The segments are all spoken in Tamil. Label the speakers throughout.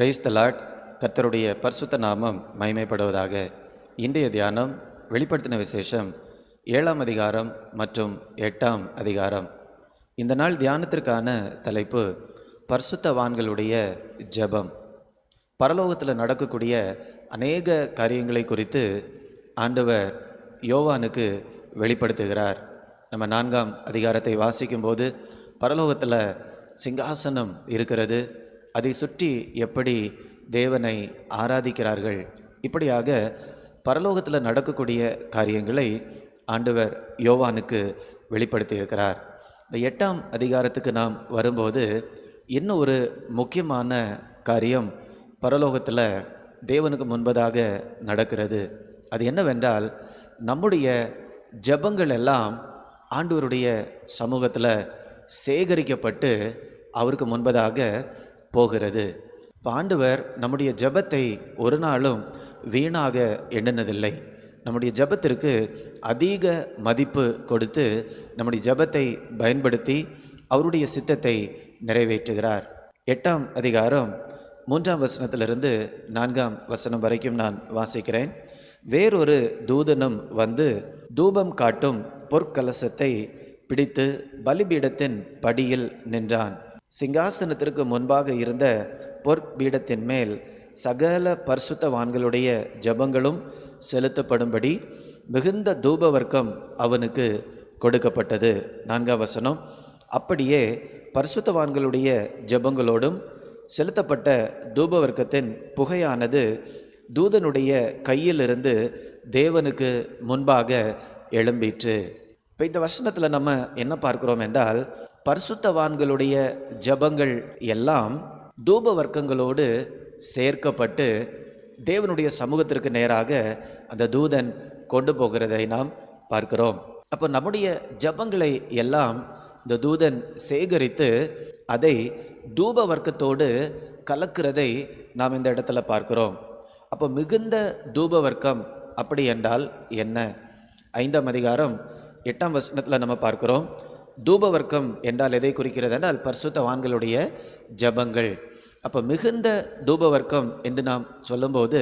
Speaker 1: Praise the Lord. கர்த்தருடைய பரிசுத்த நாமம் மகிமைப்படுவதாக. இன்றைய தியானம் வெளிப்படுத்தின விசேஷம் 7ஆம் அதிகாரம் மற்றும் 8ஆம் அதிகாரம். இந்த நாள் தியானத்திற்கான தலைப்பு பரிசுத்தவான்களுடைய ஜெபம். பரலோகத்தில் நடக்கக்கூடிய அநேக காரியங்களை குறித்து ஆண்டவர் யோவானுக்கு வெளிப்படுத்துகிறார். நம்ம 4ஆம் அதிகாரத்தை வாசிக்கும்போது பரலோகத்தில் சிங்காசனம் இருக்கிறது, அதை சுற்றி எப்படி தேவனை ஆராதிக்கிறார்கள், இப்படியாக பரலோகத்தில் நடக்கக்கூடிய காரியங்களை ஆண்டவர் யோவானுக்கு வெளிப்படுத்தி இருக்கிறார். இந்த 8ஆம் அதிகாரத்துக்கு நாம் வரும்போது இன்னும் ஒரு முக்கியமான காரியம் பரலோகத்தில் தேவனுக்கு முன்பதாக நடக்கிறது. அது என்னவென்றால், நம்முடைய ஜெபங்கள் எல்லாம் ஆண்டவருடைய சமூகத்தில் சேகரிக்கப்பட்டு அவருக்கு முன்பதாக போகிறது. இப்போ ஆண்டவர் நம்முடைய ஜெபத்தை ஒரு நாளும் வீணாக எண்ணினதில்லை. நம்முடைய ஜெபத்திற்கு அதிக மதிப்பு கொடுத்து நம்முடைய ஜெபத்தை பயன்படுத்தி அவருடைய சித்தத்தை நிறைவேற்றுகிறார். 8ஆம் அதிகாரம் 3ஆம் வசனத்திலிருந்து 4ஆம் வசனம் வரைக்கும் நான் வாசிக்கிறேன். வேறொரு தூதனும் வந்து தூபம் காட்டும் பொற்கலசத்தை பிடித்து பலிபீடத்தின் படியில் நின்றான். சிங்காசனத்திற்கு முன்பாக இருந்த பொற்பீடத்தின் மேல் சகல பரிசுத்தவான்களுடைய ஜெபங்களும் செலுத்தப்படும்படி மிகுந்த தூபவர்க்கம் அவனுக்கு கொடுக்கப்பட்டது. 4ஆம் வசனம், அப்படியே பரிசுத்தவான்களுடைய ஜெபங்களோடும் செலுத்தப்பட்ட தூபவர்க்கத்தின் புகையானது தூதனுடைய கையிலிருந்து தேவனுக்கு முன்பாக எழும்பிற்று. இப்போ இந்த வசனத்தில் நம்ம என்ன பார்க்கிறோம் என்றால், பரிசுத்தவான்களுடைய ஜெபங்கள் எல்லாம் தூப வர்க்கங்களோடு சேர்க்கப்பட்டு தேவனுடைய சமூகத்திற்கு நேராக அந்த தூதன் கொண்டு போகிறதை நாம் பார்க்கிறோம். அப்போ நம்முடைய ஜெபங்களை எல்லாம் இந்த தூதன் சேகரித்து அதை தூப வர்க்கத்தோடு கலக்கிறதை நாம் இந்த இடத்துல பார்க்கிறோம். அப்போ மிகுந்த தூப வர்க்கம் அப்படி என்றால் என்ன? 5ஆம் அதிகாரம் 8ஆம் வசனத்தில் நம்ம பார்க்கிறோம். தூபவர்க்கம் என்றால் எதை குறிக்கிறது என்றால் பரிசுத்தவான்களுடைய ஜெபங்கள். அப்போ மிகுந்த தூபவர்க்கம் என்று நாம் சொல்லும்போது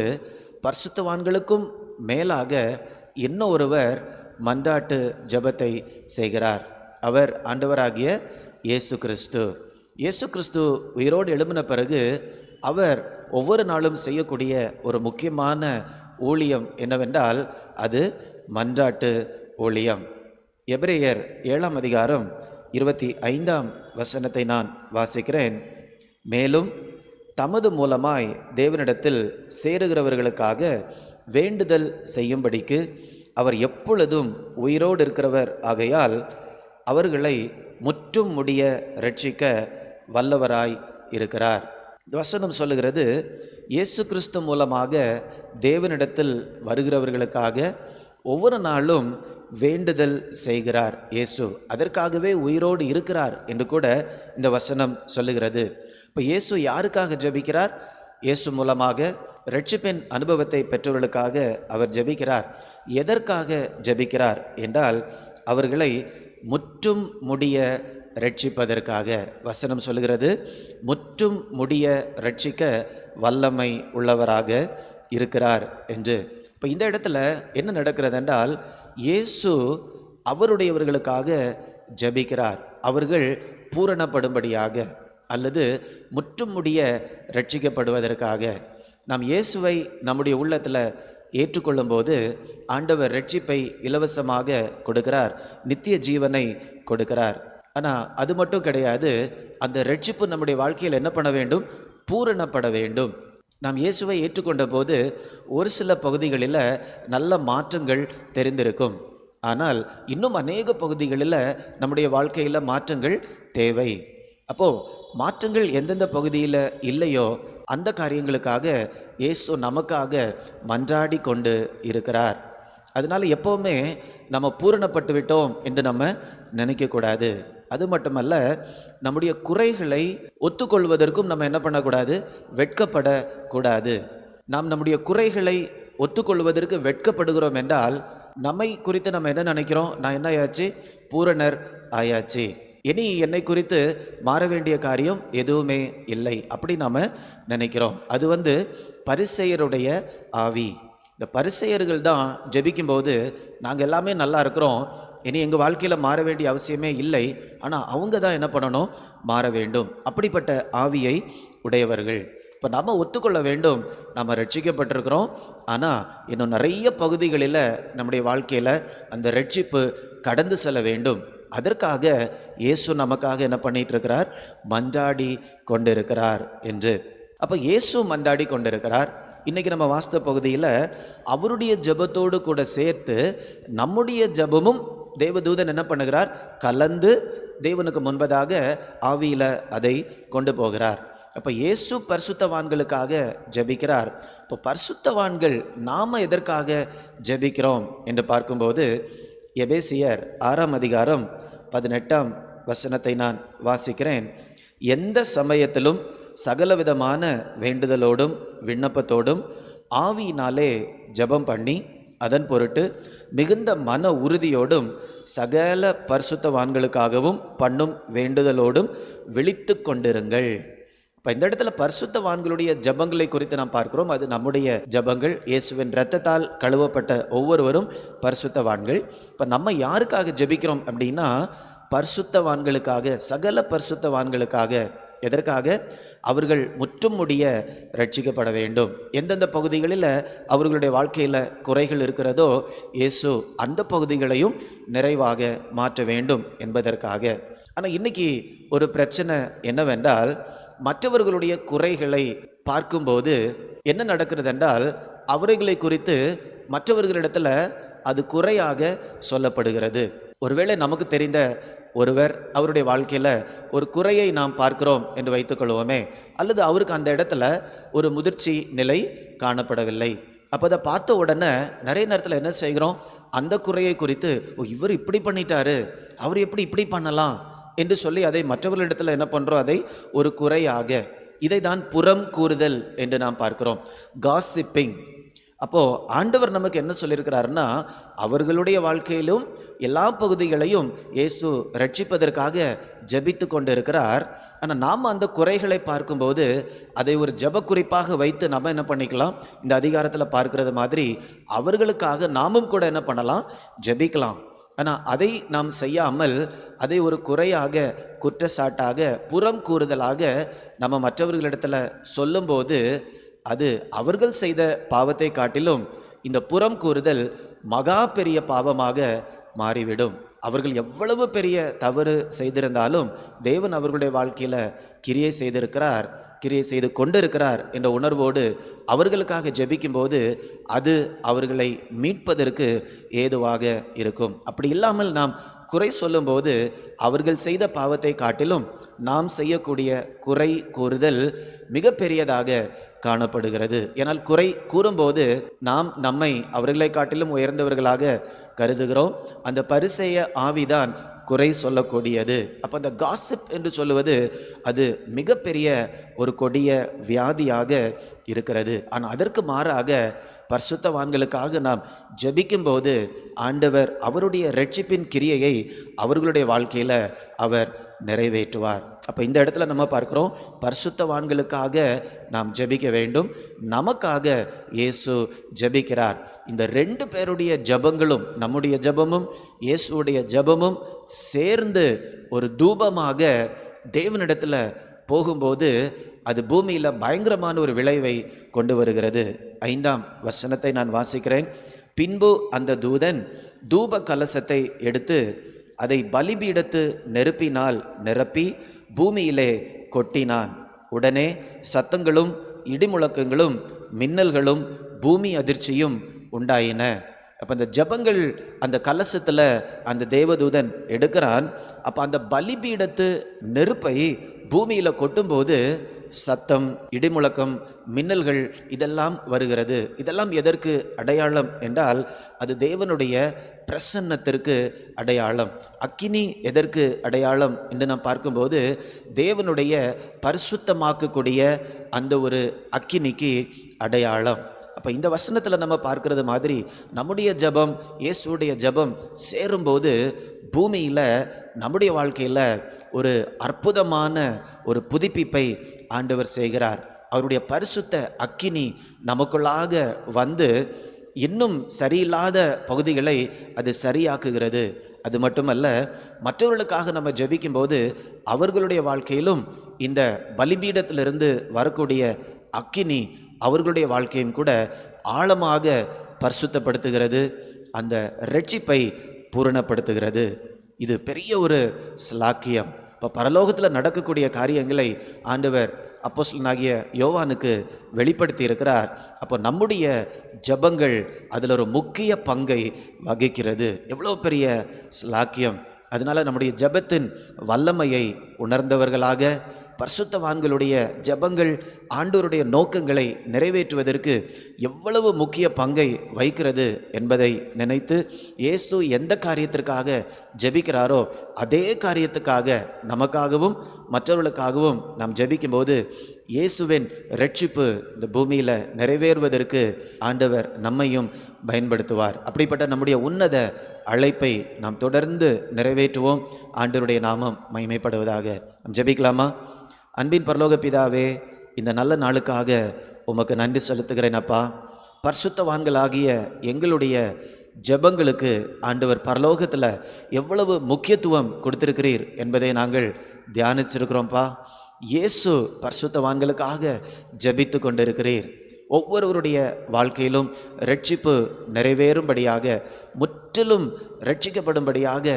Speaker 1: பரிசுத்தவான்களுக்கும் மேலாக இன்னொருவர் மன்றாட்டு ஜெபத்தை செய்கிறார். அவர் ஆண்டவராகிய இயேசு கிறிஸ்து. இயேசு கிறிஸ்து உயிரோடு எழும்பின பிறகு அவர் ஒவ்வொரு நாளும் செய்யக்கூடிய ஒரு முக்கியமான ஊழியம் என்னவென்றால் அது மன்றாட்டு ஊழியம். எபிரேயர் 7ஆம் அதிகாரம் 25ஆம் வசனத்தை நான் வாசிக்கிறேன். மேலும் தமது மூலமாய் தேவனிடத்தில் சேருகிறவர்களுக்காக வேண்டுதல் செய்யும்படிக்கு அவர் எப்பொழுதும் உயிரோடு இருக்கிறவர் ஆகையால் அவர்களை முற்றும் முடிய ரட்சிக்க வல்லவராய் இருக்கிறார். இந்த வசனம் சொல்லுகிறது, இயேசு கிறிஸ்து மூலமாக தேவனிடத்தில் வருகிறவர்களுக்காக ஒவ்வொரு நாளும் வேண்டுதல் செய்கிறார் இயேசு. அதற்காகவே உயிரோடு இருக்கிறார் என்று கூட இந்த வசனம் சொல்லுகிறது. இப்போ இயேசு யாருக்காக ஜெபிக்கிறார்? இயேசு மூலமாக இரட்சிப்பின் அனுபவத்தை பெற்றவர்களுக்காக அவர் ஜெபிக்கிறார். எதற்காக ஜெபிக்கிறார் என்றால் அவர்களை முற்றும் முடிய ரட்சிப்பதற்காக. வசனம் சொல்லுகிறது, முற்றும் முடிய ரட்சிக்க வல்லமை உள்ளவராக இருக்கிறார் என்று. இப்போ இந்த இடத்துல என்ன நடக்கிறது என்றால், இயேசு அவருடையவர்களுக்காக ஜெபிக்கிறார். அவர்கள் பூரணப்படும்படியாக அல்லது முற்றும் முடிய ரட்சிக்கப்படுவதற்காக. நாம் இயேசுவை நம்முடைய உள்ளத்தில் ஏற்றுக்கொள்ளும் போது ஆண்டவர் ரட்சிப்பை இலவசமாக கொடுக்கிறார், நித்திய ஜீவனை கொடுக்கிறார். ஆனால் அது மட்டும் கிடையாது, அந்த ரட்சிப்பு நம்முடைய வாழ்க்கையில் என்ன பண்ண வேண்டும்? பூரணப்பட வேண்டும். நாம் இயேசுவை ஏற்றுக்கொண்ட போது ஒரு சில பகுதிகளில் நல்ல மாற்றங்கள் தெரிந்திருக்கும். ஆனால் இன்னும் அநேக பகுதிகளில் நம்முடைய வாழ்க்கையில் மாற்றங்கள் தேவை. அப்போது மாற்றங்கள் எந்தெந்த பகுதியில் இல்லையோ அந்த காரியங்களுக்காக இயேசு நமக்காக மன்றாடி கொண்டு இருக்கிறார். அதனால் எப்போவுமே நம்ம பூரணப்பட்டு விட்டோம் என்று நம்ம நினைக்கக்கூடாது. அது மட்டுமல்ல, நம்முடைய குறைகளை ஒத்துக்கொள்வதற்கும் நம்ம என்ன பண்ணக்கூடாது? வெட்கப்படக்கூடாது. நாம் நம்முடைய குறைகளை ஒத்துக்கொள்வதற்கு வெட்கப்படுகிறோம் என்றால் நம்மை குறித்து நம்ம என்ன நினைக்கிறோம்? நான் என்ன ஆயாச்சு? பூரணர் ஆயாச்சு. இனி என்னை குறித்து மாற வேண்டிய காரியம் எதுவுமே இல்லை அப்படி நாம் நினைக்கிறோம். அது பரிசேயருடைய ஆவி. இந்த பரிசேயர்கள் தான் ஜெபிக்கும்போது நாங்கள் எல்லாமே நல்லா இருக்கிறோம், இனி எங்கள் வாழ்க்கையில் மாற வேண்டிய அவசியமே இல்லை, ஆனால் அவங்க தான் என்ன பண்ணணும், மாற வேண்டும். அப்படிப்பட்ட ஆவியை உடையவர்கள். இப்போ நம்ம ஒத்துக்கொள்ள வேண்டும், நம்ம ரட்சிக்கப்பட்டிருக்கிறோம், ஆனால் இன்னும் நிறைய பகுதிகளில் நம்முடைய வாழ்க்கையில் அந்த ரட்சிப்பு கடந்து செல்ல வேண்டும். அதற்காக இயேசு நமக்காக என்ன பண்ணிட்டு இருக்கிறார், மன்றாடி கொண்டிருக்கிறார் என்று. அப்போ இயேசு மன்றாடி கொண்டிருக்கிறார். இன்றைக்கி நம்ம வாஸ்தவ பகுதியில் அவருடைய ஜெபத்தோடு கூட சேர்த்து நம்முடைய ஜெபமும் தேவதூதன் என்ன பண்ணுகிறார், கலந்து தேவனுக்கு முன்பதாக ஆவியில் அதை கொண்டு போகிறார். அப்போ இயேசு பரிசுத்தவான்களுக்காக ஜெபிக்கிறார். இப்போ பரிசுத்தவான்கள் நாம் எதற்காக ஜெபிக்கிறோம் என்று பார்க்கும்போது எபேசியர் 6ஆம் அதிகாரம் 18ஆம் வசனத்தை நான் வாசிக்கிறேன். எந்த சமயத்திலும் சகலவிதமான வேண்டுதலோடும் விண்ணப்பத்தோடும் ஆவியினாலே ஜெபம் பண்ணி அதன் பொருட்டு மிகுந்த மன உறுதியோடும் சகல பரிசுத்தவான்களுக்காகவும் பண்ணும் வேண்டுதலோடும் விழித்து கொண்டிருங்கள். இப்போ இந்த இடத்துல பரிசுத்தவான்களுடைய ஜபங்களை குறித்து நாம் பார்க்கிறோம். அது நம்முடைய ஜபங்கள். இயேசுவின் இரத்தத்தால் கழுவப்பட்ட ஒவ்வொருவரும் பரிசுத்தவான்கள். இப்போ நம்ம யாருக்காக ஜெபிக்கிறோம் அப்படின்னா, பரிசுத்தவான்களுக்காக, சகல பரிசுத்தவான்களுக்காக. எதற்காக? அவர்கள் முற்றும் முடிய ரட்சிக்கப்பட வேண்டும். எந்தெந்த பகுதிகளில் அவர்களுடைய வாழ்க்கையில் குறைகள் இருக்கிறதோ இயேசு அந்த பகுதிகளையும் நிறைவாக மாற்ற வேண்டும் என்பதற்காக. ஆனால் இன்னைக்கு ஒரு பிரச்சனை என்னவென்றால், மற்றவர்களுடைய குறைகளை பார்க்கும்போது என்ன நடக்கிறது என்றால், அவர்களை குறித்து மற்றவர்களிடத்தில் அது குறையாக சொல்லப்படுகிறது. ஒருவேளை நமக்கு தெரிந்த ஒருவர் அவருடைய வாழ்க்கையில் ஒரு குறையை நாம் பார்க்கிறோம் என்று வைத்துக்கொள்வோமே, அல்லது அவருக்கு அந்த இடத்துல ஒரு முதிர்ச்சி நிலை காணப்படவில்லை. அப்போ அதை பார்த்த உடனே நிறைய நேரத்தில் என்ன செய்கிறோம், அந்த குறையை குறித்து, ஓ இவர் இப்படி பண்ணிட்டாரு, அவர் எப்படி இப்படி பண்ணலாம் என்று சொல்லி அதை மற்றவர்களிடத்தில் என்ன பண்ணுறோம், அதை ஒரு குறையாக. இதை தான் புறம் கூறுதல் என்று நாம் பார்க்கிறோம், காசிப்பிங். அப்போது ஆண்டவர் நமக்கு என்ன சொல்லியிருக்கிறாருன்னா, அவர்களுடைய வாழ்க்கையிலும் எல்லா பகுதிகளையும் இயேசு ரட்சிப்பதற்காக ஜெபித்து கொண்டு இருக்கிறார். ஆனால் நாம் அந்த குறைகளை பார்க்கும்போது அதை ஒரு ஜெப குறிப்பாக வைத்து நம்ம என்ன பண்ணிக்கலாம், இந்த அதிகாரத்தில் பார்க்கிறது மாதிரி அவர்களுக்காக நாமும் கூட என்ன பண்ணலாம், ஜெபிக்கலாம். ஆனால் அதை நாம் செய்யாமல் அதை ஒரு குறையாக, குற்றச்சாட்டாக, புறம் கூறுதலாக நம்ம மற்றவர்களிடத்தில் சொல்லும்போது அது அவர்கள் செய்த பாவத்தை காட்டிலும் இந்த புறம் கூறுதல் மகா பெரிய பாவமாக மாறிவிடும். அவர்கள் எவ்வளவு பெரிய தவறு செய்திருந்தாலும் தேவன் அவர்களுடைய வாழ்க்கையில் கிரியை செய்திருக்கிறார், கிரியை செய்து கொண்டிருக்கிறார் என்ற உணர்வோடு அவர்களுக்காக ஜெபிக்கும்போது அது அவர்களை மீட்பதற்கு ஏதுவாக இருக்கும். அப்படி இல்லாமல் நாம் குறை சொல்லும்போது அவர்கள் செய்த பாவத்தை காட்டிலும் நாம் செய்யக்கூடிய குறை கூறுதல் மிக பெரியதாக காணப்படுகிறது. ஏனால் குறை கூறும்போது நாம் நம்மை அவர்களை காட்டிலும் உயர்ந்தவர்களாக கருதுகிறோம். அந்த பரிசேய ஆவிதான் குறை சொல்லக்கூடியது. அப்போ அந்த காசிப் என்று சொல்லுவது அது மிகப்பெரிய ஒரு கொடிய வியாதியாக இருக்கிறது. ஆனால் அதற்கு மாறாக பரிசுத்தவான்களுக்காக நாம் ஜெபிக்கும்போது ஆண்டவர் அவருடைய இரட்சிப்பின் கிரியையை அவர்களுடைய வாழ்க்கையில் அவர் நிறைவேற்றுவார். அப்போ இந்த இடத்துல நம்ம பார்க்குறோம், பரிசுத்தவான்களுக்காக நாம் ஜெபிக்க வேண்டும், நமக்காக இயேசு ஜெபிக்கிறார். இந்த ரெண்டு பேருடைய ஜெபங்களும், நம்முடைய ஜெபமும் இயேசுடைய ஜெபமும் சேர்ந்து ஒரு தூபமாக தேவனிடத்தில் போகும்போது அது பூமியில் பயங்கரமான ஒரு விளைவை கொண்டு வருகிறது. 5ஆம் வசனத்தை நான் வாசிக்கிறேன். பின்பு அந்த தூதன் தூப கலசத்தை எடுத்து அதை பலிபீடத்து நெருப்பினால் நிரப்பி பூமியிலே கொட்டினான். உடனே சத்தங்களும் இடிமுழக்கங்களும் மின்னல்களும் பூமி அதிர்ச்சியும் உண்டாயின. அப்போ அந்த ஜபங்கள் அந்த கலசத்தில் அந்த தேவதூதன் எடுக்கிறான். அப்போ அந்த பலிபீடத்து நெருப்பை பூமியில் கொட்டும்போது சத்தம், இடிமுழக்கம், மின்னல்கள் இதெல்லாம் வருகிறது. இதெல்லாம் எதற்கு அடையாளம் என்றால் அது தேவனுடைய பிரசன்னத்திற்கு அடையாளம். அக்கினி எதற்கு அடையாளம் என்று நாம் பார்க்கும்போது தேவனுடைய பரிசுத்தமாக்கக்கூடிய அந்த ஒரு அக்கினிக்கு அடையாளம். அப்போ இந்த வசனத்தில் நம்ம பார்க்கறது மாதிரி நம்முடைய ஜபம் இயேசுடைய ஜபம் சேரும்போது பூமியில் நம்முடைய வாழ்க்கையில் ஒரு அற்புதமான ஒரு புதுப்பிப்பை ஆண்டவர் செய்கிறார். அவருடைய பரிசுத்த அக்கினி நமக்குள்ளாக வந்து இன்னும் சரியில்லாத பகுதிகளை அது சரியாக்குகிறது. அது மட்டுமல்ல, மற்றவர்களுக்காக நம்ம ஜெபிக்கும்போது அவர்களுடைய வாழ்க்கையிலும் இந்த பலிபீடத்திலிருந்து வரக்கூடிய அக்கினி அவர்களுடைய வாழ்க்கையும் கூட ஆழமாக பரிசுத்தப்படுத்துகிறது, அந்த இரட்சிப்பை பூரணப்படுத்துகிறது. இது பெரிய ஒரு ஸ்லாக்கியம். இப்போ பரலோகத்தில் நடக்கக்கூடிய காரியங்களை ஆண்டவர் அப்போஸ்தலனாகிய யோவானுக்கு வெளிப்படுத்தி இருக்கிறார். அப்போ நம்முடைய ஜெபங்கள் அதில் ஒரு முக்கிய பங்கை வகிக்கிறது. எவ்வளோ பெரிய ஸ்லாக்கியம்! அதனால் நம்முடைய ஜெபத்தின் வல்லமையை உணர்ந்தவர்களாக, பரிசுத்தவான்களுடைய ஜெபங்கள் ஆண்டவருடைய நோக்கங்களை நிறைவேற்றுவதற்கு எவ்வளவு முக்கிய பங்கை வகிக்கிறது என்பதை நினைத்து, இயேசு எந்த காரியத்திற்காக ஜெபிக்கிறாரோ அதே காரியத்துக்காக நமக்காகவும் மற்றவர்களுக்காகவும் நாம் ஜெபிக்கும்போது இயேசுவின் இரட்சிப்பு இந்த பூமியில் நிறைவேறுவதற்கு ஆண்டவர் நம்மையும் பயன்படுத்துவார். அப்படிப்பட்ட நம்முடைய உன்னத அழைப்பை நாம் தொடர்ந்து நிறைவேற்றுவோம். ஆண்டவருடைய நாமம் மகிமைப்படுவதாக. நாம் ஜெபிக்கலாமா? அன்பின் பரலோக பிதாவே, இந்த நல்ல நாளுக்காக உமக்கு நன்றி செலுத்துகிறேன் அப்பா. பரிசுத்தவான்களாகிய எங்களுடைய ஜெபங்களுக்கு ஆண்டவர் பரலோகத்தில் எவ்வளவு முக்கியத்துவம் கொடுத்திருக்கிறீர் என்பதை நாங்கள் தியானிச்சிருக்கிறோம்ப்பா. இயேசு பரிசுத்தவான்களுக்காக ஜெபித்து கொண்டிருக்கிறீர். ஒவ்வொருவருடைய வாழ்க்கையிலும் ரட்சிப்பு நிறைவேறும்படியாக, முற்றிலும் ரட்சிக்கப்படும்படியாக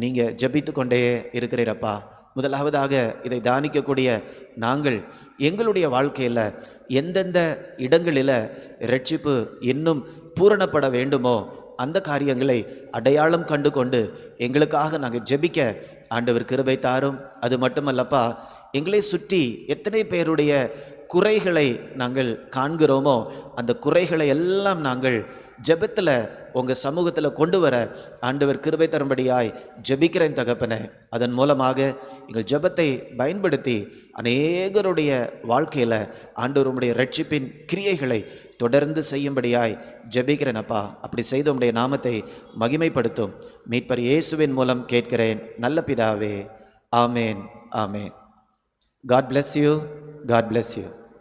Speaker 1: நீங்கள் ஜெபித்து கொண்டே இருக்கிறீரப்பா. முதலாவதாக இதை தியானிக்கக்கூடிய நாங்கள் எங்களுடைய வாழ்க்கையில் எந்தெந்த இடங்களில் ரட்சிப்பு இன்னும் பூரணப்பட வேண்டுமோ அந்த காரியங்களை அடையாளம் கண்டு கொண்டு எங்களுக்காக நாங்கள் ஜெபிக்க ஆண்டவர் கிருபை தாரும். அது மட்டுமல்லப்பா, எங்களை சுற்றி எத்தனை பேருடைய குறைகளை நாங்கள் காண்கிறோமோ அந்த குறைகளை எல்லாம் நாங்கள் ஜெபத்தில் உங்கள் சமூகத்தில் கொண்டு வர ஆண்டவர் கிருபை தரும்படியாய் ஜெபிக்கிறேன் தகப்பனே. அதன் மூலமாக எங்கள் ஜெபத்தை பயன்படுத்தி அநேகருடைய வாழ்க்கையில் ஆண்டவருடைய ரட்சிப்பின் கிரியைகளை தொடர்ந்து செய்யும்படியாய் ஜெபிக்கிறேனப்பா. அப்படி செய்த உம்முடைய நாமத்தை மகிமைப்படுத்தும் மீட்பர் இயேசுவின் மூலம் கேட்கிறேன் நல்ல பிதாவே. ஆமேன், ஆமேன். God bless you. God bless you.